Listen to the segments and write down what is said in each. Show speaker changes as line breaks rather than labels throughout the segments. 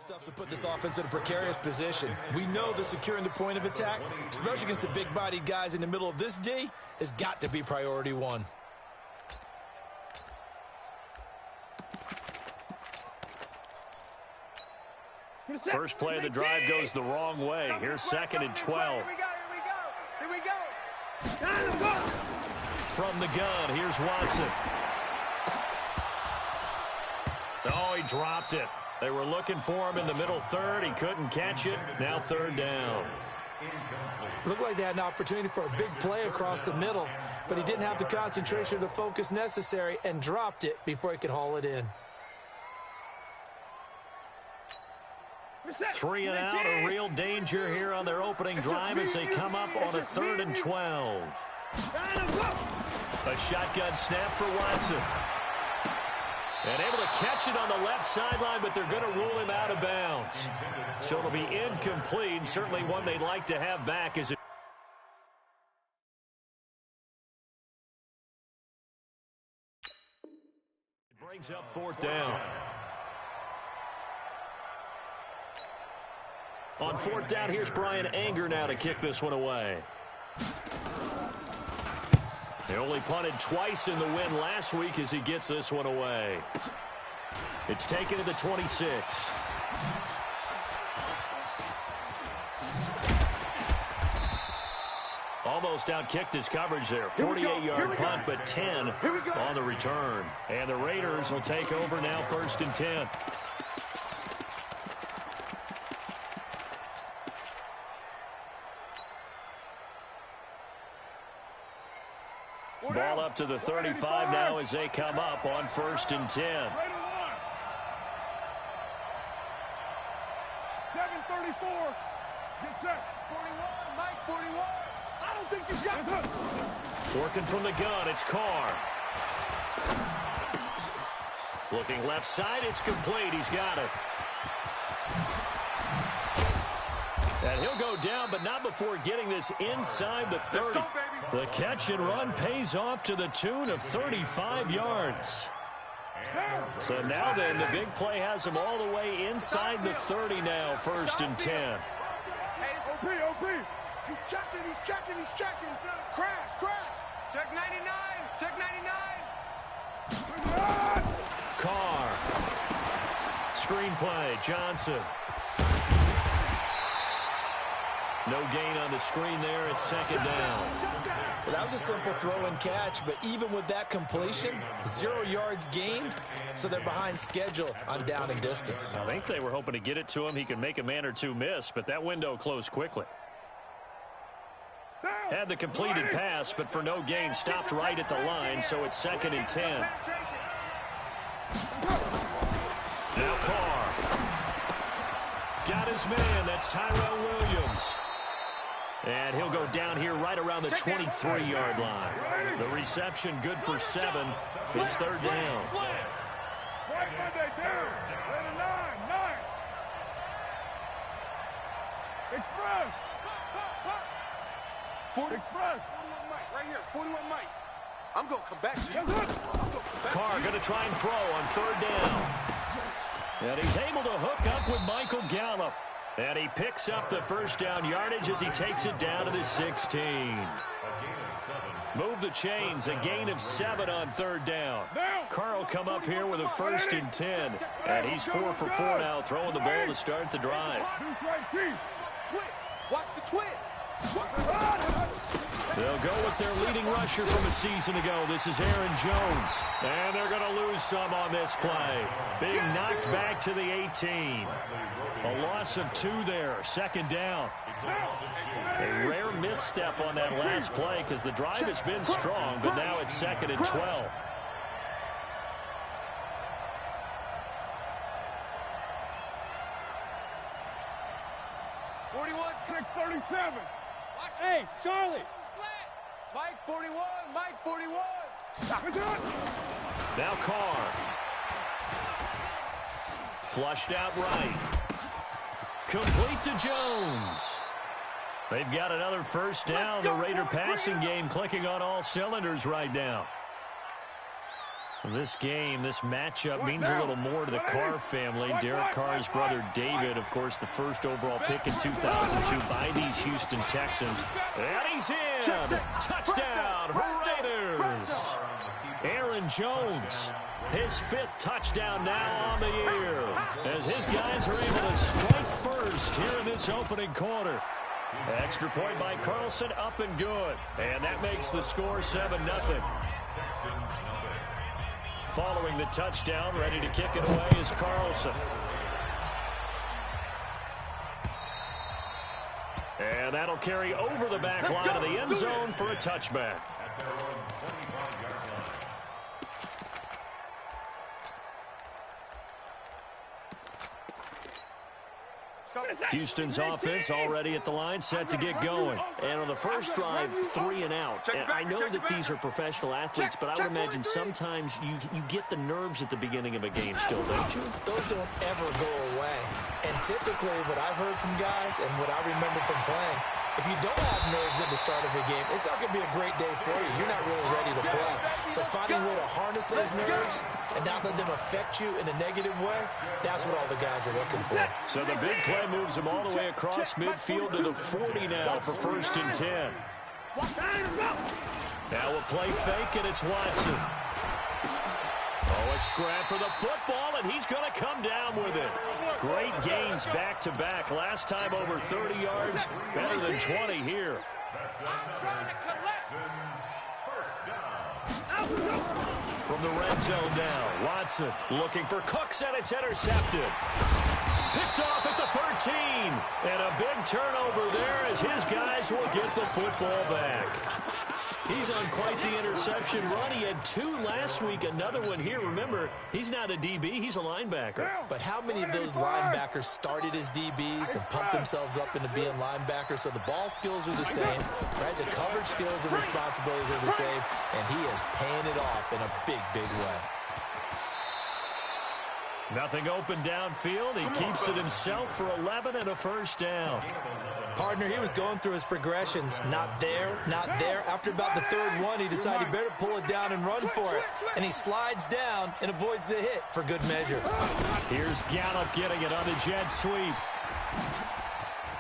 stuff to put this offense in a precarious position. We know that securing the point of attack, especially against the big-bodied guys in the middle of this D, has got to be priority one.
First play of the drive goes the wrong way. Here's 2nd and 12.
Here we go.
From the gun, here's Watson. Oh, he dropped it. They were looking for him in the middle third. He couldn't catch it. Now 3rd down.
Looked like they had an opportunity for a big play across the middle, but he didn't have the concentration or the focus necessary and dropped it before he could haul it in.
3 and out, a real danger here on their opening drive as they come up on a 3rd and 12. A shotgun snap for Watson. And able to catch it on the left sideline, but they're going to rule him out of bounds. So it'll be incomplete, certainly one they'd like to have back as it brings up 4th down. On 4th down, here's Brian Anger now to kick this one away. They only punted twice in the win last week as he gets this one away. It's taken to the 26. Almost outkicked his coverage there. 48-yard punt, but 10 on the return. And the Raiders will take over now 1st and 10. Ball up to the 35 now as they come up on 1st and 10.
7:34. Get set. 41. Mike, 41. I don't think you got it.
Working from the gun, it's Carr. Looking left side, it's complete. He's got it. And he'll go down, but not before getting this inside the 30. The catch and run pays off to the tune of 35 yards. So now then, the big play has him all the way inside the 30 now, 1st and 10.
OP. He's checking. Crash. Check 99.
Carr. Screenplay, Johnson. No gain on the screen there. It's 2nd down.
Well, that was a simple throw and catch, but even with that completion, 0 yards gained, so they're behind schedule on down and distance.
I think they were hoping to get it to him. He could make a man or two miss, but that window closed quickly. Had the completed pass, but for no gain, stopped right at the line, so it's 2nd and 10. Now Carr. Got his man. That's Tyrell Williams. And he'll go down here right around the 23-yard line. The reception good for 7. It's 3rd down.
Express. 41 Mike, right here. 41 Mike. I'm going to come back to you.
Carr going to try and throw on 3rd down. And he's able to hook up with Michael Gallup. And he picks up the 1st down yardage as he takes it down to the 16. Move the chains, a gain of 7 on 3rd down. Carr will come up here with a 1st and 10. And he's 4 for 4 now, throwing the ball to start the drive.
Watch the twits.
They'll go with their leading rusher from a season ago. This is Aaron Jones. And they're going to lose some on this play. Being knocked back to the 18. A loss of 2 there, 2nd down. A rare misstep on that last play because the drive has been strong, but now it's 2nd and 12.
Hey, Charlie. Mike 41. Mike 41. Stop it.
Now Carr. Flushed out right. Complete to Jones. They've got another 1st down. The Raider passing game clicking on all cylinders right now. This game, this matchup means a little more to the Carr family. Derek Carr's brother David, of course, the first overall pick in 2002 by these Houston Texans. And he's in! Touchdown, Raiders! Aaron Jones, his 5th touchdown now on the year, as his guys are able to strike first here in this opening quarter. Extra point by Carlson, up and good. And that makes the score 7-0. Following the touchdown, ready to kick it away is Carlson. And that'll carry over the back line of the end zone for a touchback. Houston's offense already at the line, set to get going. And on the first drive, 3 and out. And I know that these are professional athletes, but I would imagine sometimes you get the nerves at the beginning of a game still, don't you?
Those don't ever go away. And typically what I've heard from guys and what I remember from playing, if you don't have nerves at the start of a game, it's not going to be a great day for you. You're not really ready to play. So finding a way to harness those nerves and not let them affect you in a negative way, that's what all the guys are looking for.
So the big play moves them all the way across midfield to the 40 now for 1st and 10. Now a play fake, and it's Watson. Oh, a scrap for the football, and he's going to come down with it. Great gains back-to-back. Last time over 30 yards, better than 20 here. From the red zone now, Watson looking for Cooks, and it's intercepted. Picked off at the 13, and a big turnover there as his guys will get the football back. He's on quite the interception run. He had 2 last week, another one here. Remember, he's not a DB, he's a linebacker.
But how many of those linebackers started as DBs and pumped themselves up into being linebackers? So the ball skills are the same, right? The coverage skills and responsibilities are the same, and he is paying it off in a big, big way.
Nothing open downfield. He keeps it himself for 11 and a 1st down.
Partner, he was going through his progressions. Not there, not there. After about the 3rd one, he decided he better pull it down and run for it. And he slides down and avoids the hit for good measure.
Here's Gallup getting it on the jet sweep.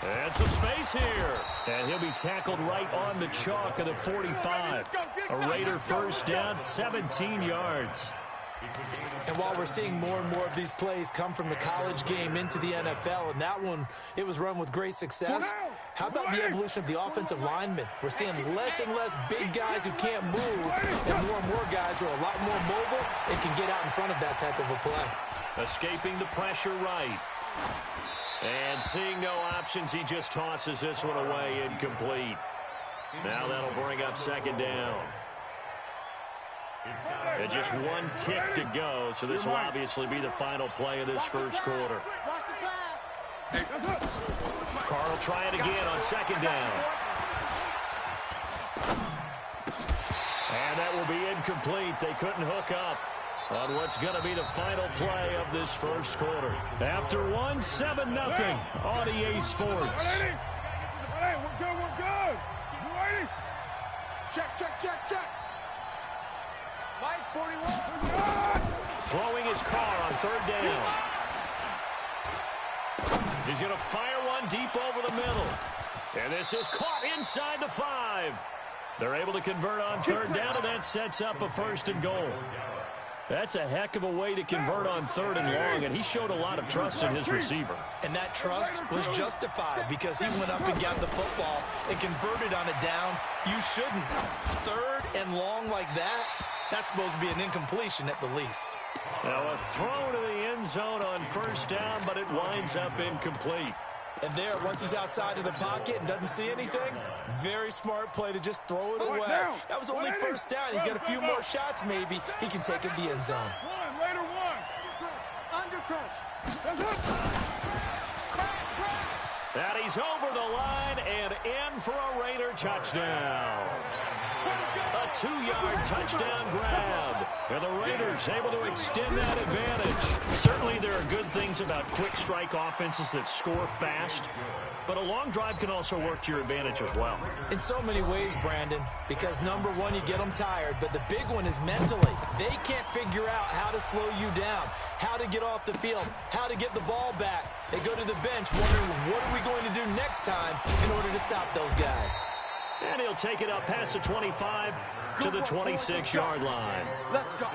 And some space here. And he'll be tackled right on the chalk of the 45. A Raider 1st down, 17 yards.
And while we're seeing more and more of these plays come from the college game into the NFL, and that one, it was run with great success, how about the evolution of the offensive linemen? We're seeing less and less big guys who can't move, and more guys who are a lot more mobile and can get out in front of that type of a play.
Escaping the pressure right. And seeing no options, he just tosses this one away, incomplete. Now that'll bring up 2nd down. And just 1 tick to go, so this will obviously be the final play of this 1st quarter. Carr will try it again on 2nd down. And that will be incomplete. They couldn't hook up on what's going to be the final play of this 1st quarter. After 1, 7-0 on EA Sports.
Hey, we're good, we're good. You ready? Check. Mike, 41.
Throwing his Carr on 3rd down. He's going to fire one deep over the middle. And this is caught inside the 5. They're able to convert on 3rd down, and that sets up a 1st and goal. That's a heck of a way to convert on 3rd and long, and he showed a lot of trust in his receiver.
And that trust was justified because he went up and got the football and converted on a down. You shouldn't. 3rd and long like that, that's supposed to be an incompletion at the least.
Now a throw to the end zone on 1st down, but it winds up incomplete.
And there, once he's outside of the pocket and doesn't see anything, very smart play to just throw it away. That was only 1st down. He's got a few more shots, maybe. He can take it the end zone.
Raider 1. Undercrunch.
And he's over the line and in for a Raider touchdown. A 2-yard touchdown grab. And the Raiders able to extend that advantage. Certainly there are good things about quick strike offenses that score fast, but a long drive can also work to your advantage as well.
In so many ways, Brandon, because number one, you get them tired, but the big one is mentally. They can't figure out how to slow you down, how to get off the field, how to get the ball back. They go to the bench wondering, what are we going to do next time in order to stop those guys?
And he'll take it up past the 25 to the 26-yard line.
Let's go.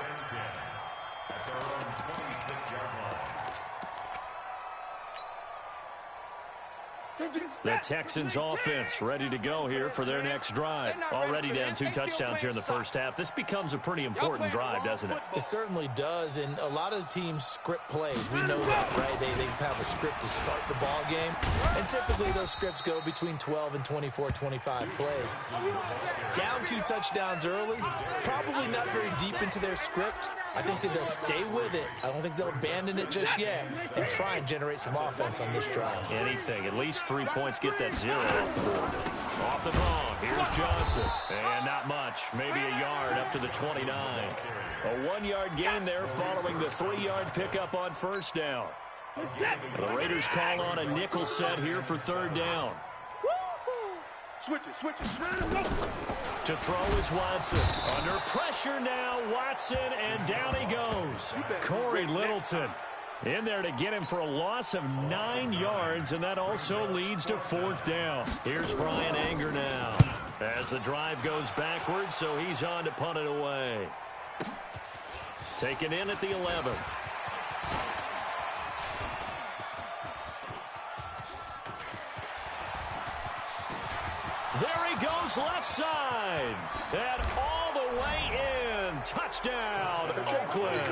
The Texans offense ready to go here for their next drive. Already down 2 touchdowns here in the first half. This becomes a pretty important drive, doesn't it?
It certainly does, and a lot of the teams script plays. We know that, right? They have a script to start the ball game, and typically those scripts go between 12 and 24, 25 plays. Down 2 touchdowns early, probably not very deep into their script. I think that they'll stay with it. I don't think they'll abandon it just yet and try and generate some offense on this drive.
Anything, at least 3 points, get that 0 off the board. Off the ball, here's Johnson. And not much, maybe a yard up to the 29. A 1-yard gain there following the 3-yard pickup on first down. The Raiders call on a nickel set here for 3rd down.
Switch it.
To throw is Watson. Under pressure now, Watson, and down he goes. Corey Littleton in there to get him for a loss of 9 yards, and that also leads to 4th down. Here's Brian Anger now as the drive goes backwards, so he's on to punt it away. Taken in at the 11. There he goes left side. And all the way in. Touchdown, Oakland.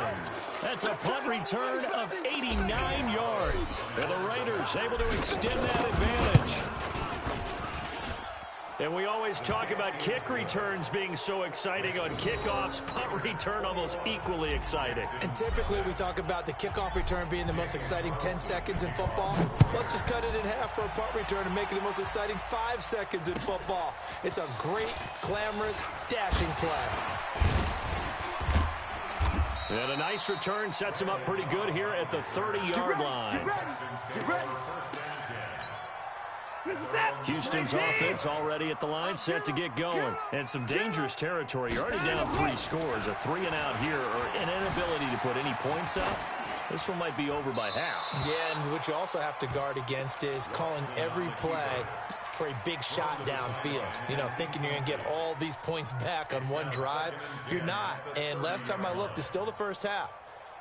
That's a punt return of 89 yards. And the Raiders able to extend that advantage. And we always talk about kick returns being so exciting on kickoffs. Punt return almost equally exciting.
And typically we talk about the kickoff return being the most exciting 10 seconds in football. Let's just cut it in half for a punt return and make it the most exciting 5 seconds in football. It's a great, glamorous, dashing play.
And a nice return sets him up pretty good here at the 30-yard line.
Get ready.
Houston's offense already at the line, set to get going. And some dangerous territory. You're already down 3 scores. A 3-and-out here, or an inability to put any points up. This one might be over by half.
Yeah, and what you also have to guard against is calling every play for a big shot downfield. You know, thinking you're going to get all these points back on one drive. You're not. And last time I looked, it's still the first half.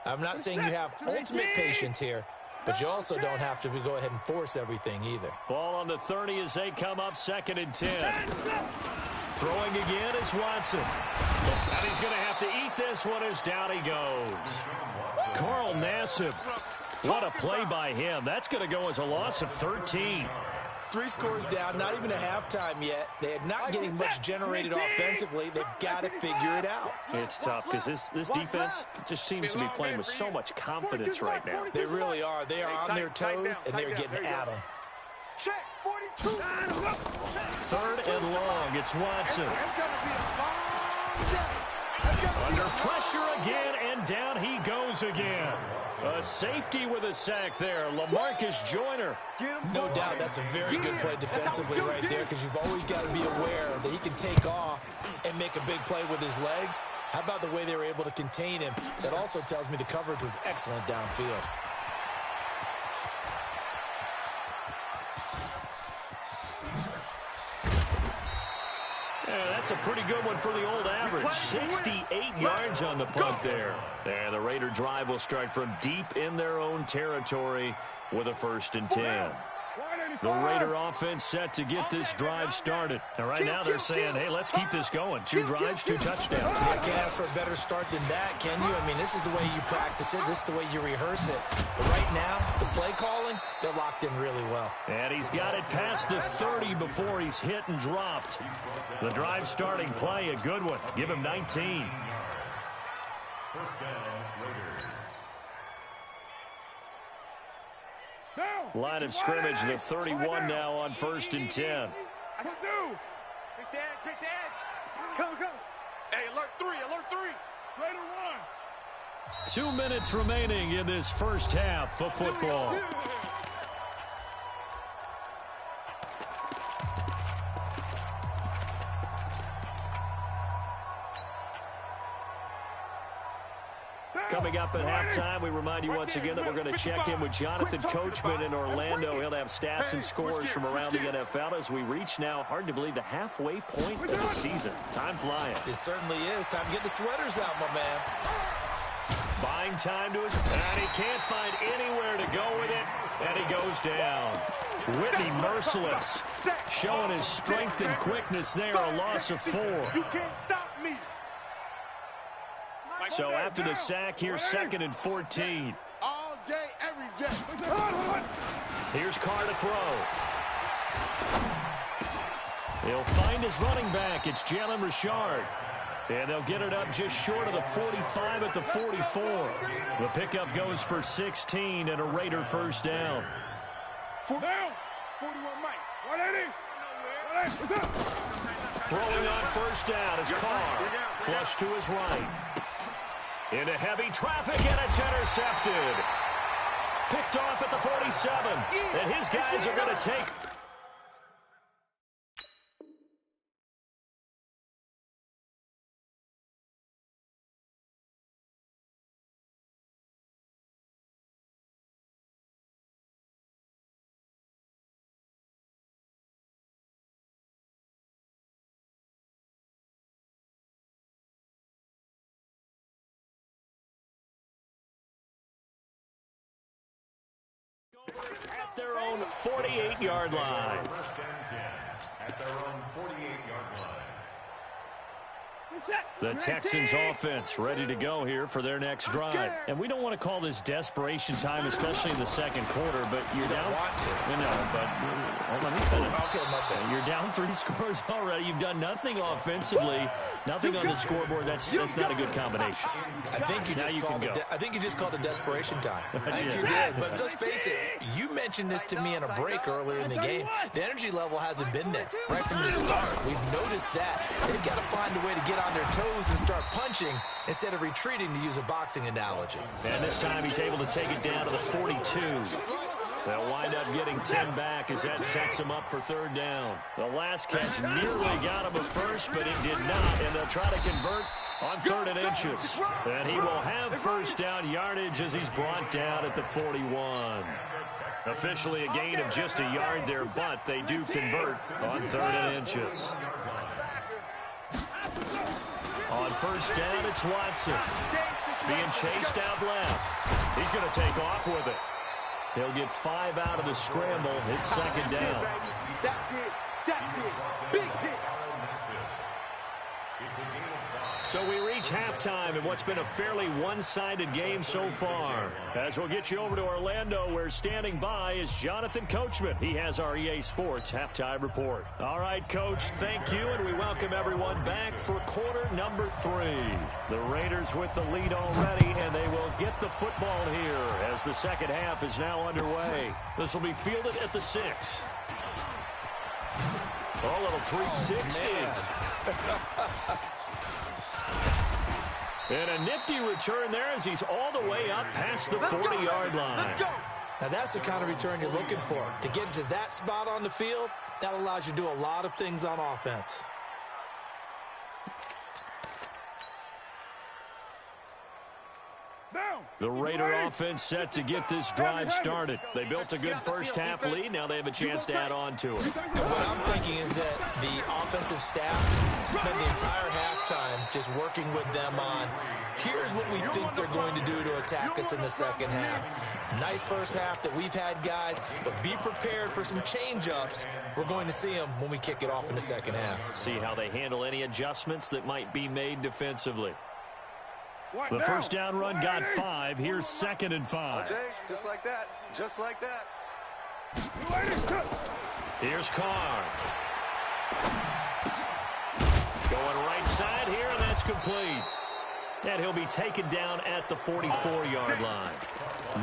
I'm not saying you have ultimate patience here, but you also don't have to go ahead and force everything either.
Ball on the 30 as they come up 2nd and 10. Throwing again is Watson. And he's going to have to eat this one as down he goes. Carl Nassib. What a play by him. That's going to go as a loss of 13.
3 scores down, not even a halftime yet. They are not getting much generated offensively. They've got to figure it out.
It's tough because this defense just seems to be playing with so much confidence right now.
They really are. They are on their toes, and they're getting at them.
Check, 42.
3rd and long. It's Watson.
It's going to be a long day.
Under pressure again, and down he goes again. A safety with a sack there, LaMarcus Joyner.
No doubt that's a very good play defensively right there, because you've always got to be aware that he can take off and make a big play with his legs. How about the way they were able to contain him? That also tells me the coverage was excellent downfield.
That's a pretty good one for the old average. 68 yards on the punt there. And the Raider drive will start from deep in their own territory with a 1st and 10. The Raider offense set to get this drive started. And right now they're saying, hey, let's keep this going. 2 drives, 2 touchdowns.
I can't ask for a better start than that, can you? I mean, this is the way you practice it. This is the way you rehearse it. But right now, the play calling, they're locked in really well.
And he's got it past the 30 before he's hit and dropped. The drive starting play, a good one. Give him 19. Line of scrimmage, the 31 now on 1st and 10.
Quick the edge. Come. Hey, alert 3, alert 3. Raider 1.
2 minutes remaining in this first half of football. Coming up at halftime, we remind you once again that we're going to check in with Jonathan Coachman in Orlando. He'll have stats and scores from around the NFL as we reach now, hard to believe, the halfway point of the season. Time flying.
It certainly is. Time to get the sweaters out, my man.
Buying time to his... And he can't find anywhere to go with it, and he goes down. Whitney merciless, showing his strength and quickness there, a loss of 4.
You can't stop me.
So after the sack, here's 2nd and 14.
All day, every day.
Here's Carr to throw. He'll find his running back. It's Jalen Richard. And they'll get it up just short of the 45 at the 44. The pickup goes for 16 and a Raider first down.
41 Mike. 180.
Throwing on first down is Carr. Flush to his right. Into heavy traffic, and it's intercepted. Picked off at the 47. And his guys are going to take... at their own 48-yard line.
At their own 48-yard line.
The Texans offense ready to go here for their next drive. And we don't want to call this desperation time, especially in the second quarter, but you're down.
Want to.
But let me finish.
Okay, my bad.
You're down 3 scores already. You've done nothing offensively, nothing on the scoreboard. That's not a good combination.
I think you just called it desperation time. I think you did. But let's face it, you mentioned this to me in a break earlier in the game. The energy level hasn't been there right from the start. We've noticed that. They've got to find a way to get on their toes and start punching instead of retreating, to use a boxing analogy.
And this time he's able to take it down to the 42. They'll wind up getting 10 back as that sets him up for 3rd down. The last catch nearly got him a first, but it did not, and they'll try to convert on 3rd and inches. And he will have first down yardage as he's brought down at the 41. Officially a gain of just a yard there, but they do convert on 3rd and inches. On first down, it's Watson. Being chased out left. He's going to take off with it. He'll get 5 out of the scramble. It's 2nd down.
That big hit.
So we reach halftime in what's been a fairly one-sided game so far. As we'll get you over to Orlando, where standing by is Jonathan Coachman. He has our EA Sports halftime report. All right, Coach, thank you, and we welcome everyone back for quarter number 3. The Raiders with the lead already, and they will get the football here as the second half is now underway. This will be fielded at the 6. A little 360. And a nifty return there as he's all the way up past the 40-yard line.
Now, that's the kind of return you're looking for. To get to that spot on the field, that allows you to do a lot of things on offense.
The Raider offense set to get this drive started. They built a good first-half lead. Now they have a chance to add on to it.
And what I'm thinking is that the offensive staff spent the entire halftime just working with them on, here's what we think they're going to do to attack us in the second half. Nice first half that we've had, guys, but be prepared for some change-ups. We're going to see them when we kick it off in the second half.
See how they handle any adjustments that might be made defensively. The first down run got 5. Here's 2nd and 5.
Okay, just like that. Just like that.
Here's Carr. Going right side here, and that's complete. And he'll be taken down at the 44-yard line.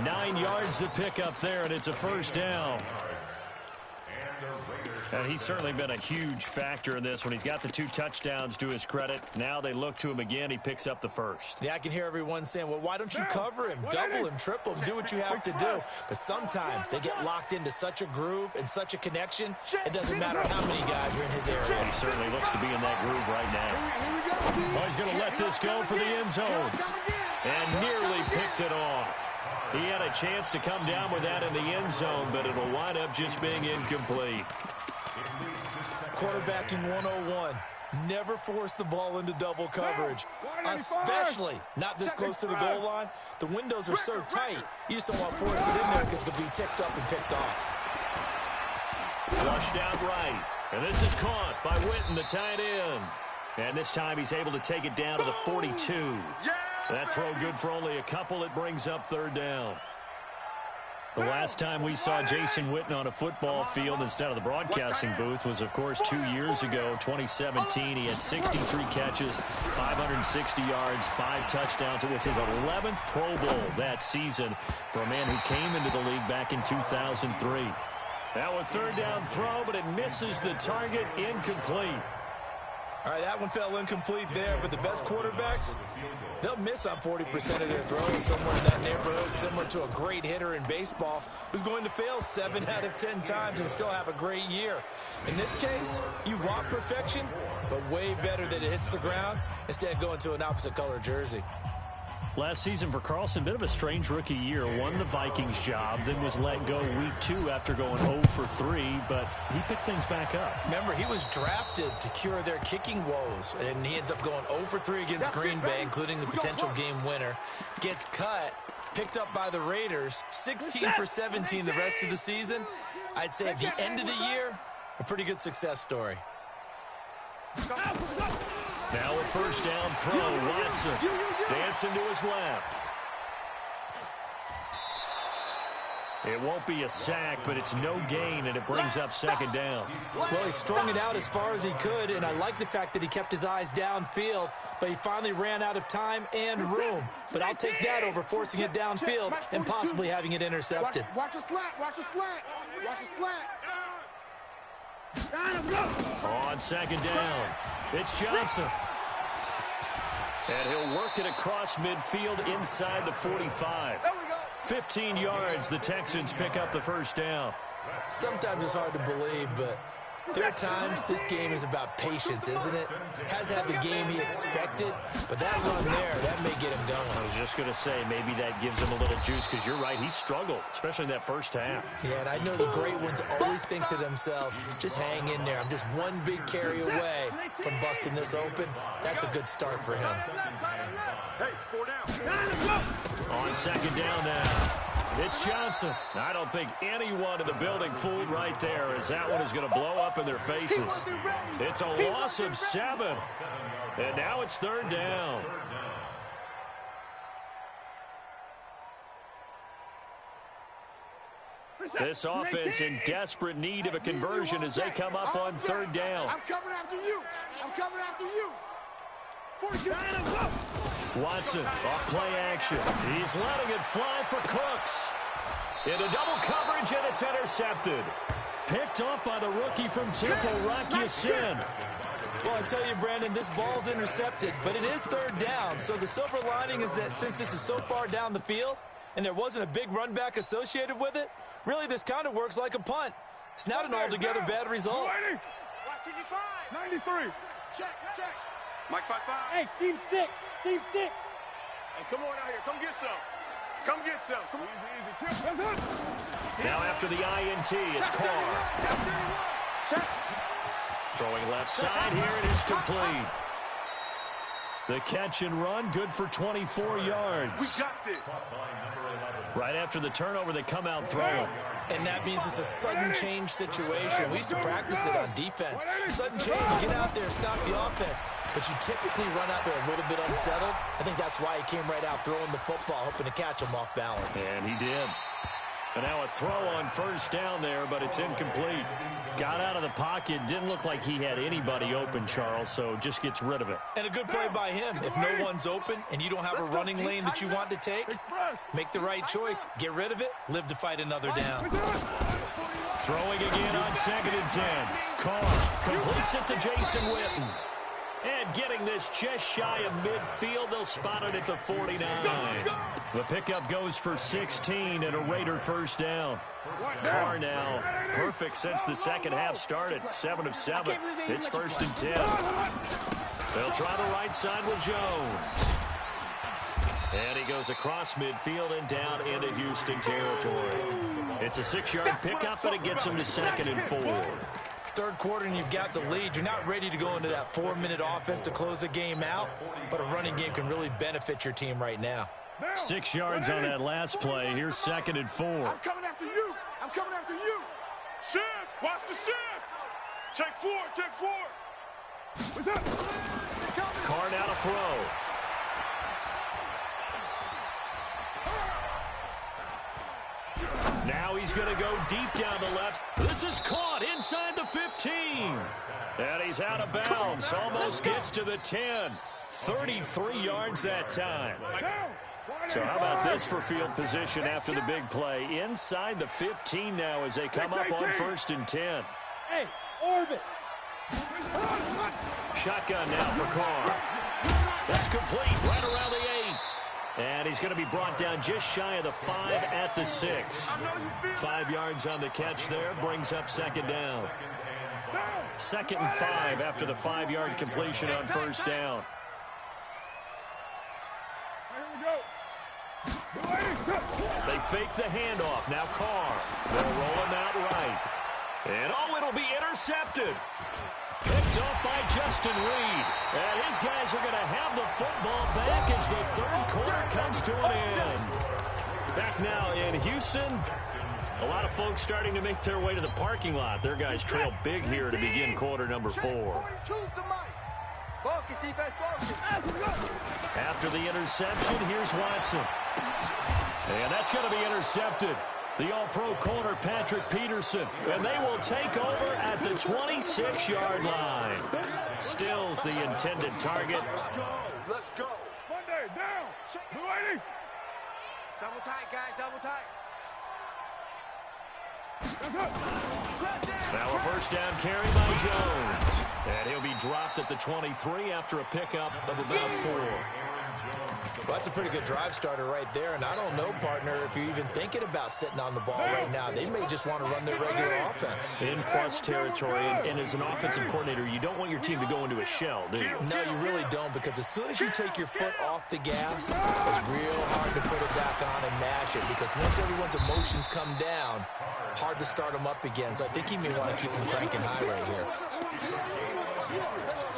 9 yards to pick up there, and it's a first down.
And the Raiders
And he's certainly been a huge factor in this when he's got the 2 touchdowns to his credit. Now they look to him again. He picks up the first.
Yeah, I can hear everyone saying, well, why don't you cover him, double him, triple him, do what you have to do. But sometimes they get locked into such a groove and such a connection, it doesn't matter how many guys are in his area.
He certainly looks to be in that groove right now. Oh, he's going to let this go for the end zone. And nearly picked it off. He had a chance to come down with that in the end zone, but it'll wind up just being incomplete.
Quarterbacking 101. Never force the ball into double coverage, especially not this close to the goal line. The windows are so tight, you just don't want to force it in there because it could be tipped up and picked off.
Flushed out right. And this is caught by Witten, the tight end. And this time he's able to take it down to the 42. That throw good for only a couple. It brings up 3rd down. The last time we saw Jason Witten on a football field instead of the broadcasting booth was, of course, 2 years ago, 2017. He had 63 catches, 560 yards, 5 touchdowns. It was his 11th Pro Bowl that season for a man who came into the league back in 2003. Now a 3rd down throw, but it misses the target, incomplete.
All right, that one fell incomplete there, but the best quarterbacks, they'll miss on 40% of their throws, somewhere in that neighborhood, similar to a great hitter in baseball who's going to fail 7 out of 10 times and still have a great year. In this case, you want perfection, but way better that it hits the ground instead of going to an opposite color jersey.
Last season for Carlson, bit of a strange rookie year. Won the Vikings job, then was let go week 2 after going 0 for 3, but he picked things back up.
Remember, he was drafted to cure their kicking woes, and he ends up going 0 for 3 against Green Bay, including the potential game winner. Gets cut, picked up by the Raiders, 16 for 17 the rest of the season. I'd say at the end of the year, a pretty good success story.
Now a 1st down throw. Watson dancing to his left. It won't be a sack, but it's no gain, and it brings up 2nd down.
Well, he strung it out as far as he could, and I like the fact that he kept his eyes downfield, but he finally ran out of time and room. But I'll take that over forcing it downfield and possibly having it intercepted.
Watch a slant. Watch a slant. Watch a slant.
On 2nd down, it's Johnson. And he'll work it across midfield inside the 45. 15 yards, the Texans pick up the 1st down.
Sometimes it's hard to believe, but there are times this game is about patience, isn't it? Has had the game he expected, but that run there, that may get him going.
I was just going to say, maybe that gives him a little juice, because you're right, he struggled, especially in that 1st half.
Yeah, and I know the great ones always think to themselves, just hang in there. I'm just one big carry away from busting this open. That's a good start for him.
Hey, 4 down.
On 2nd down now, it's Johnson. I don't think anyone in the building fooled right there, as that one is going to blow up in their faces. It's a loss of 7. And now it's 3rd down. This offense in desperate need of a conversion as they come up on 3rd down.
I'm coming after you. I'm coming after you.
Watson off play action. He's letting it fly for Cooks. Into double coverage, and it's intercepted. Picked off by the rookie from Temple, Rocky Sin.
Well, I tell you, Brandon, this ball's intercepted, but it is 3rd down. So the silver lining is that since this is so far down the field and there wasn't a big run back associated with it, really this kind of works like a punt. It's not an altogether bad result.
93. Check.
Mike 5-5.
Hey, Steve 6. Hey, come on out here. Come get some. Come get some. Come on.
Now after the INT, it's Carr.
Check.
Throwing left side here, and it's complete. The catch and run, good for 24 yards.
We got this.
Right after the turnover, they come out throwing.
And that means it's a sudden change situation. We used to practice it on defense. Sudden change, get out there, stop the offense. But you typically run out there a little bit unsettled. I think that's why he came right out throwing the football, hoping to catch him off balance.
And he did. And now a throw on 1st down there, but it's incomplete. Got out of the pocket. Didn't look like he had anybody open, Charles, so just gets rid of it.
And a good play by him. If no one's open and you don't have a running lane that you want to take, make the right choice. Get rid of it. Live to fight another down.
Throwing again on 2nd and 10. Carr completes it to Jason Witten. And getting this just shy of midfield, they'll spot it at the 49. The pickup goes for 16 and a Raider first down. Carr now perfect since the second half started. 7 of 7. It's 1st and 10. They'll try the right side with Jones. And he goes across midfield and down into Houston territory. It's a 6-yard pickup, but it gets him to 2nd and 4.
Third quarter and you've got the lead. You're not ready to go into that 4-minute offense to close the game out, but a running game can really benefit your team right now.
6 yards on that last play. Here's 2nd and 4.
I'm coming after you. I'm coming after you. Shift. Watch the shift. Take 4. Take 4. What's up?
Carr now to throw. Now he's going to go deep down the left. This is caught inside the 15. And he's out of bounds. Almost gets to the 10. 33 yards that time. So how about this for field position after the big play? Inside the 15 now as they come up on 1st and 10.
Hey, orbit.
Shotgun now for Carr. That's complete right around the 8. And he's going to be brought down just shy of the 5 at the 6. 5 yards on the catch there. Brings up 2nd down. 2nd and 5 after the 5-yard completion on 1st down. They fake the handoff. Now Carr. They'll roll him out right. And it'll be intercepted. Picked off by Justin Reed. And his guys are going to have the football back as the third quarter comes to an end. Back now in Houston. A lot of folks starting to make their way to the parking lot. Their guys trail big here to begin quarter number 4. After the interception, here's Watson. And that's going to be intercepted. The all-pro corner, Patrick Peterson. And they will take over at the 26-yard line. Stills the intended target.
Let's go. Monday, down. 280. Double tight, guys. Double tight.
Now a first down carry by Jones. And he'll be dropped at the 23 after a pickup of about 4.
Well, that's a pretty good drive starter right there. And I don't know, partner, if you're even thinking about sitting on the ball right now. They may just want to run their regular offense.
In plus territory, and as an offensive coordinator, you don't want your team to go into a shell, do you?
No, you really don't, because as soon as you take your foot off the gas, it's real hard to put it back on and mash it, because once everyone's emotions come down, hard to start them up again. So I think he may want to keep them cranking high right here.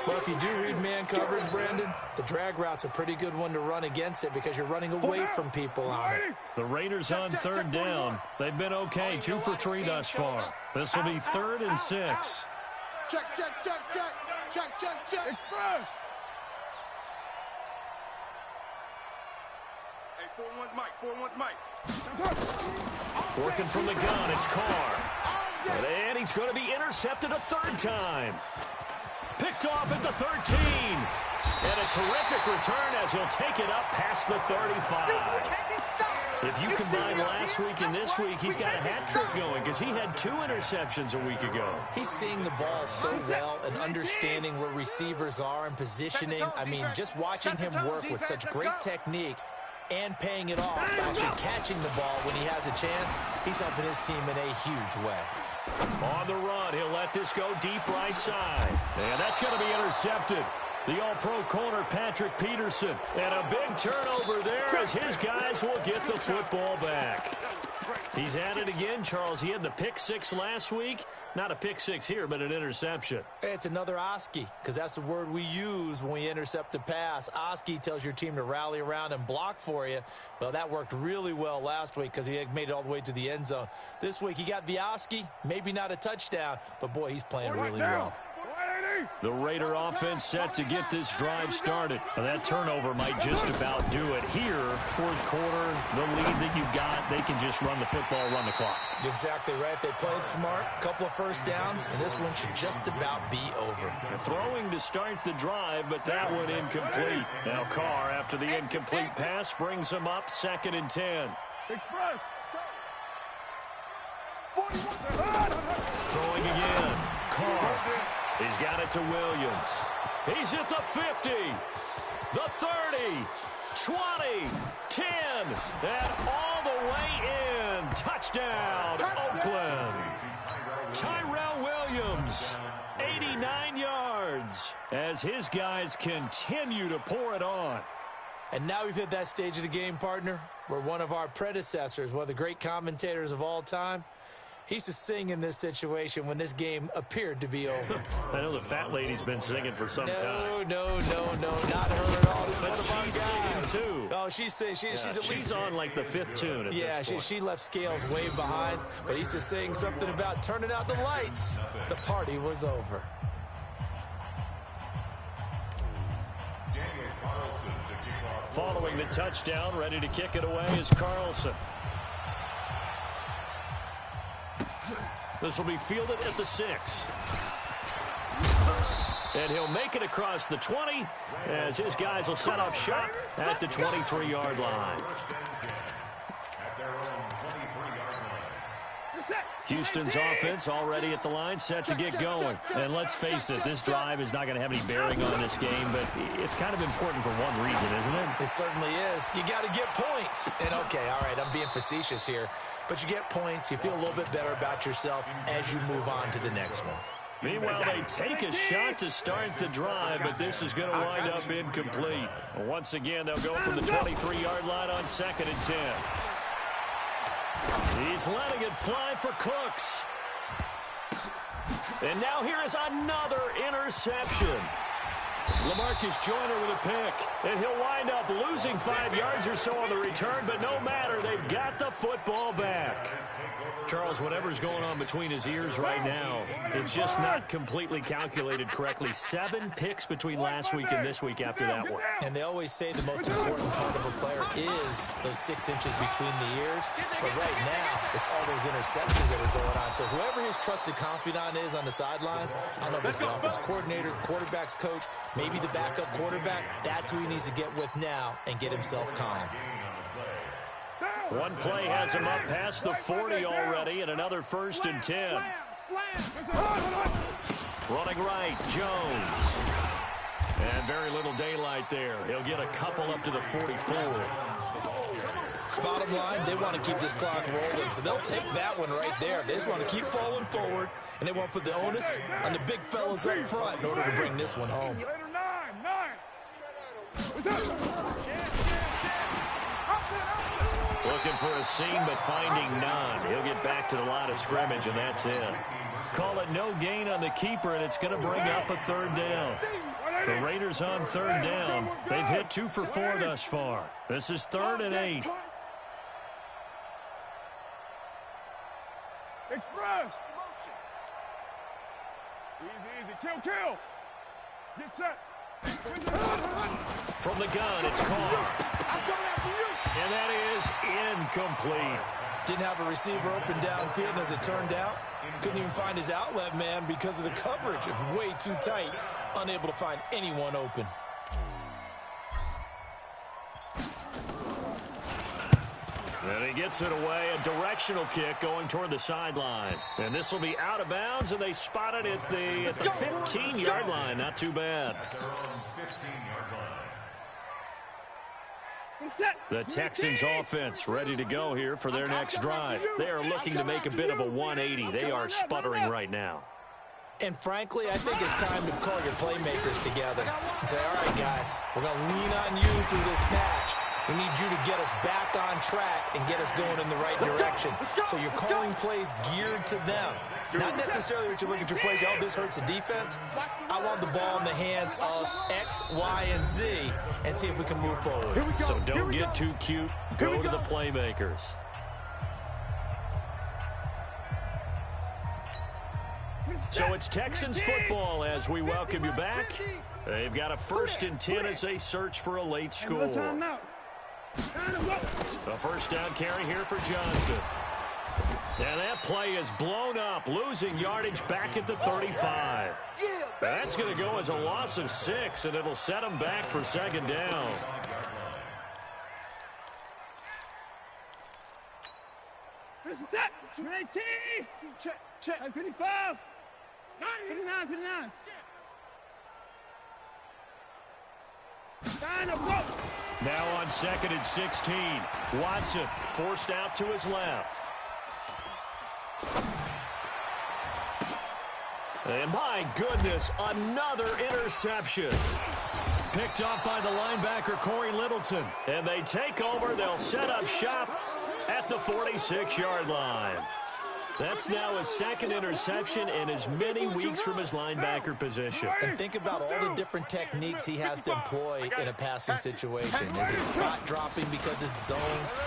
Well, if you do read man coverage, Brandon, the drag route's a pretty good one to run against it because you're running away from people on it.
The Raiders on 3rd down. They've been okay, 2 for 3 thus far. This will be 3rd and 6.
Check, check, check, check. Check, check, check. Express. Hey, 4-1's Mike. 4-1's Mike.
Working from the gun, it's Carr. And he's going to be intercepted a 3rd time. Picked off at the 13. And a terrific return as he'll take it up past the 35. If you combine last week and this week, he's got a hat trick going because he had 2 interceptions a week ago.
He's seeing the ball so well and understanding where receivers are and positioning. I mean, just watching him work with such great technique and paying it off, actually catching the ball when he has a chance, he's helping his team in a huge way.
On the run, he'll let this go deep right side. And that's going to be intercepted. The all-pro corner, Patrick Peterson. And a big turnover there as his guys will get the football back. He's at it again, Charles. He had the pick 6 last week. Not a pick 6 here, but an interception.
It's another Oski, because that's the word we use when we intercept a pass. Oski tells your team to rally around and block for you. Well, that worked really well last week because he had made it all the way to the end zone. This week, he got the Oski, maybe not a touchdown, but, boy, he's playing really well.
The Raider offense set to get this drive started. That turnover might just about do it here. 4th quarter, the lead that you've got, they can just run the football, run the clock.
You're exactly right. They played smart, a couple of first downs, and this one should just about be over.
Throwing to start the drive, but that one incomplete. Now Carr, after the incomplete pass, brings him up 2nd and 10.
Express.
Throwing again. Carr. He's got it to Williams. He's at the 50, the 30, 20, 10, and all the way in. Touchdown, Oakland. Tyrell Williams, 89 yards, as his guys continue to pour it on.
And now we've hit that stage of the game, partner, where one of our predecessors, one of the great commentators of all time, he used to sing in this situation when this game appeared to be over.
I know the fat lady's been singing for some time.
No, not her at all. This
But she's singing too.
Oh, she's at least
she's on like the 5th tune at this point.
she left Scales way behind, but he used to sing something about turning out the lights. The party was over.
Following the touchdown, ready to kick it away is Carlson. This will be fielded at the 6. And he'll make it across the 20 as his guys will set up shop at the 23-yard line. Houston's offense already at the line, set to get going. And let's face it, this drive is not going to have any bearing on this game, but it's kind of important for one reason, isn't it?
It certainly is. You got to get points. And, okay, all right, I'm being facetious here, but you get points. You feel a little bit better about yourself as you move on to the next one.
Meanwhile, they take a shot to start the drive, but this is going to wind up incomplete. Once again, they'll go from the 23-yard line on 2nd and 10. He's letting it fly for Cooks. And now here is another interception. LaMarcus Joyner with a pick. And he'll wind up losing 5 yards or so on the return, but no matter, they've got the football back. Charles, whatever's going on between his ears right now, it's just not completely calculated correctly. 7 picks between last week and this week after that one.
And they always say the most important part of a player is those 6 inches between the ears. But right now, it's all those interceptions that are going on. So whoever his trusted confidant is on the sidelines, I don't know if it's the offense coordinator, the quarterback's coach, maybe the backup quarterback, that's who he needs to get with now and get himself calm.
One play has him up past the 40 already, and another 1st and 10. Running right, Jones. And very little daylight there. He'll get a couple up to the 44.
Bottom line, they want to keep this clock rolling, so they'll take that one right there. They just want to keep falling forward, and they want to put the onus on the big fellas up front in order to bring this one home.
Looking for a seam, but finding none. He'll get back to the line of scrimmage, and that's it. Call it no gain on the keeper, and it's going to bring up a 3rd down. The Raiders on 3rd down. They've hit 2 for 4 thus far. This is 3rd and 8.
Express. Easy. Kill. Get set.
From the gun, it's Carr.
I'm coming after you.
And that is incomplete.
Didn't have a receiver open downfield, and as it turned out, couldn't even find his outlet man because of the coverage. It was way too tight, unable to find anyone open.
And he gets it away, a directional kick going toward the sideline. And this will be out of bounds, and they spot it at the 15-yard line. Not too bad. The Texans offense ready to go here for their next drive. They are looking to make a bit of a 180. They are sputtering right now.
And frankly, I think it's time to call your playmakers together and say, all right, guys, we're going to lean on you through this patch. We need you to get us back on track and get us going in the right direction. So you're calling plays geared to them. Not necessarily that you look at your plays, oh, this hurts the defense. I want the ball in the hands of X, Y, and Z and see if we can move forward.
So don't get too cute. Go to the playmakers. So it's Texans football as we welcome you back. They've got a 1st and 10 as they search for a late score. A 1st down carry here for Johnson. And that play is blown up, losing yardage back at the 35. That's going to go as a loss of 6, and it'll set them back for 2nd down.
Check, check. 55. 59, 59.
Now on 2nd and 16. Watson forced out to his left. And my goodness, another interception. Picked up by the linebacker, Corey Littleton. And they take over. They'll set up shop at the 46-yard line. That's now his 2nd interception in as many weeks from his linebacker position.
And think about all the different techniques he has to employ in a passing situation. Is he spot dropping because it's zone?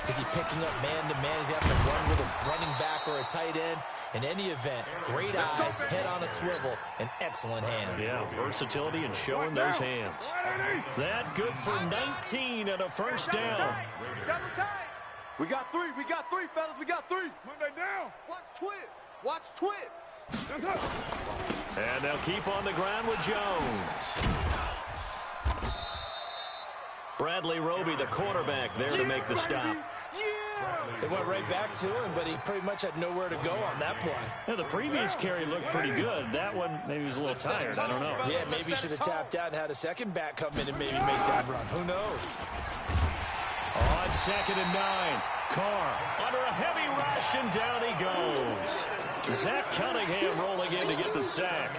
Is he picking up man-to-man? Is he having to run with a running back or a tight end? In any event, great eyes, head on a swivel, and excellent hands.
Yeah, versatility and showing those hands. That good for 19 and a first down.
We got three, fellas, we got three. Monday down. Watch twist.
And they'll keep on the ground with Jones. Bradley Roby, the quarterback, there to make the stop.
It went right back to him, but he pretty much had nowhere to go on that play.
Yeah, the previous carry looked pretty good. That one, maybe he was a little tired. I don't know.
Yeah, maybe he should have tapped out and had a second back come in and maybe make that run. Who knows?
On 2nd and 9, Carr under a heavy rush, and down he goes. Zach Cunningham rolling in to get the sack.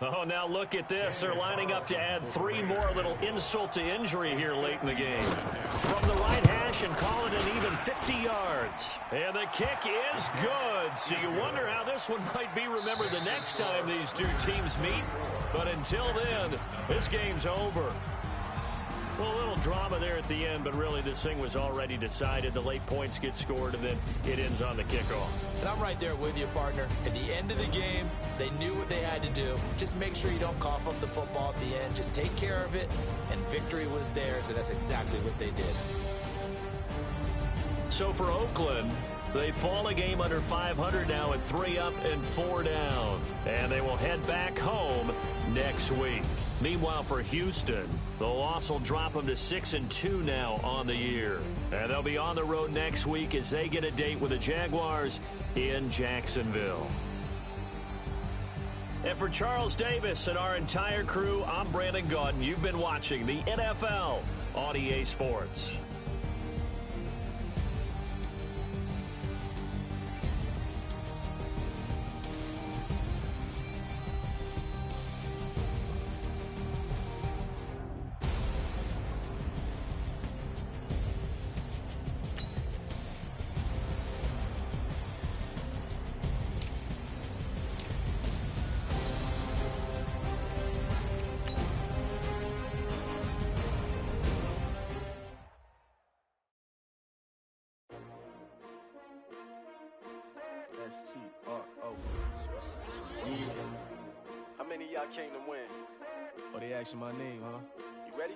Oh, now look at this. They're lining up to add 3 more, a little insult to injury here late in the game. From the right hash and call it an even 50 yards. And the kick is good. So you wonder how this one might be remembered the next time these two teams meet. But until then, this game's over. Well, a little drama there at the end, but really this thing was already decided. The late points get scored, and then it ends on the kickoff.
And I'm right there with you, partner. At the end of the game, they knew what they had to do. Just make sure you don't cough up the football at the end. Just take care of it, and victory was theirs, and that's exactly what they did.
So for Oakland, they fall a game under 500 now at 3 up and 4 down. And they will head back home next week. Meanwhile, for Houston, the loss will drop them to 6-2 now on the year. And they'll be on the road next week as they get a date with the Jaguars in Jacksonville. And for Charles Davis and our entire crew, I'm Brandon Gaudin. You've been watching the NFL on EA Sports.
S-T-R-O. Yeah.
How many of y'all came to win?
Oh, they asking my name, huh?
You ready?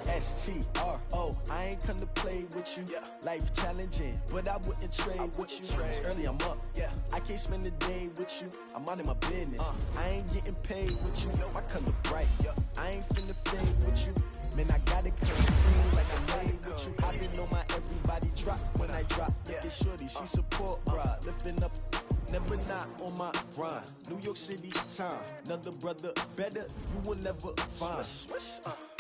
S-T-R-O. I ain't come to play with you.
Yeah.
Life challenging, but I wouldn't trade with you. It's early, I'm up.
Yeah.
I can't spend the day with you. I'm out in my business. I ain't getting paid with you. My color bright. I ain't finna fade with you. Man, I gotta come clean like I'm made with you. I been on my everybody drop when I drop. Look at shorty, she support ride. Lifting up, never not on my grind. New York City time, another brother better, you will never find.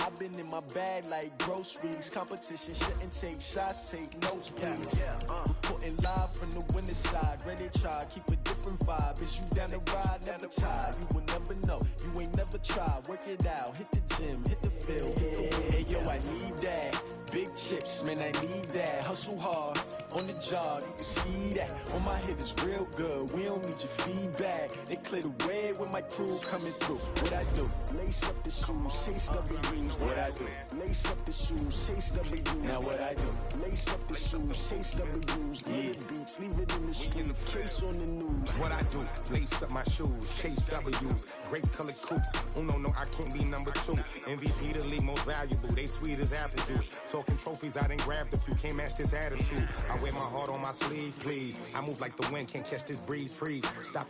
I've been in my bag like groceries. Competition shouldn't take shots, take notes, please. Reporting live from the winning side. Ready to try, keep a different vibe. Is you down the ride, never tired. You will never know, you ain't never tried. Work it out, hit the gym, hit the field. Hey yo, I need that. Big chips, man, I need that. Hustle hard, on the job, you can see that. On my hit is real good, we don't need your feedback. They clear the way when my crew coming through. What I do? Lace up the shoes, chase W's. What I do? Lace up the shoes, chase W's. Now what I do? Lace up the shoes, chase W's. Yeah, beats, leave it in the street, case on the news.
what I do. Lace up my shoes, chase W's, great colored coops. Uno, no, I can't be number 2. MVP the league most valuable, they sweet as apple juice. Talking trophies, I done grabbed a few, can't match this attitude. I wear my heart on my sleeve, please. I move like the wind, can't catch this breeze, freeze. Stop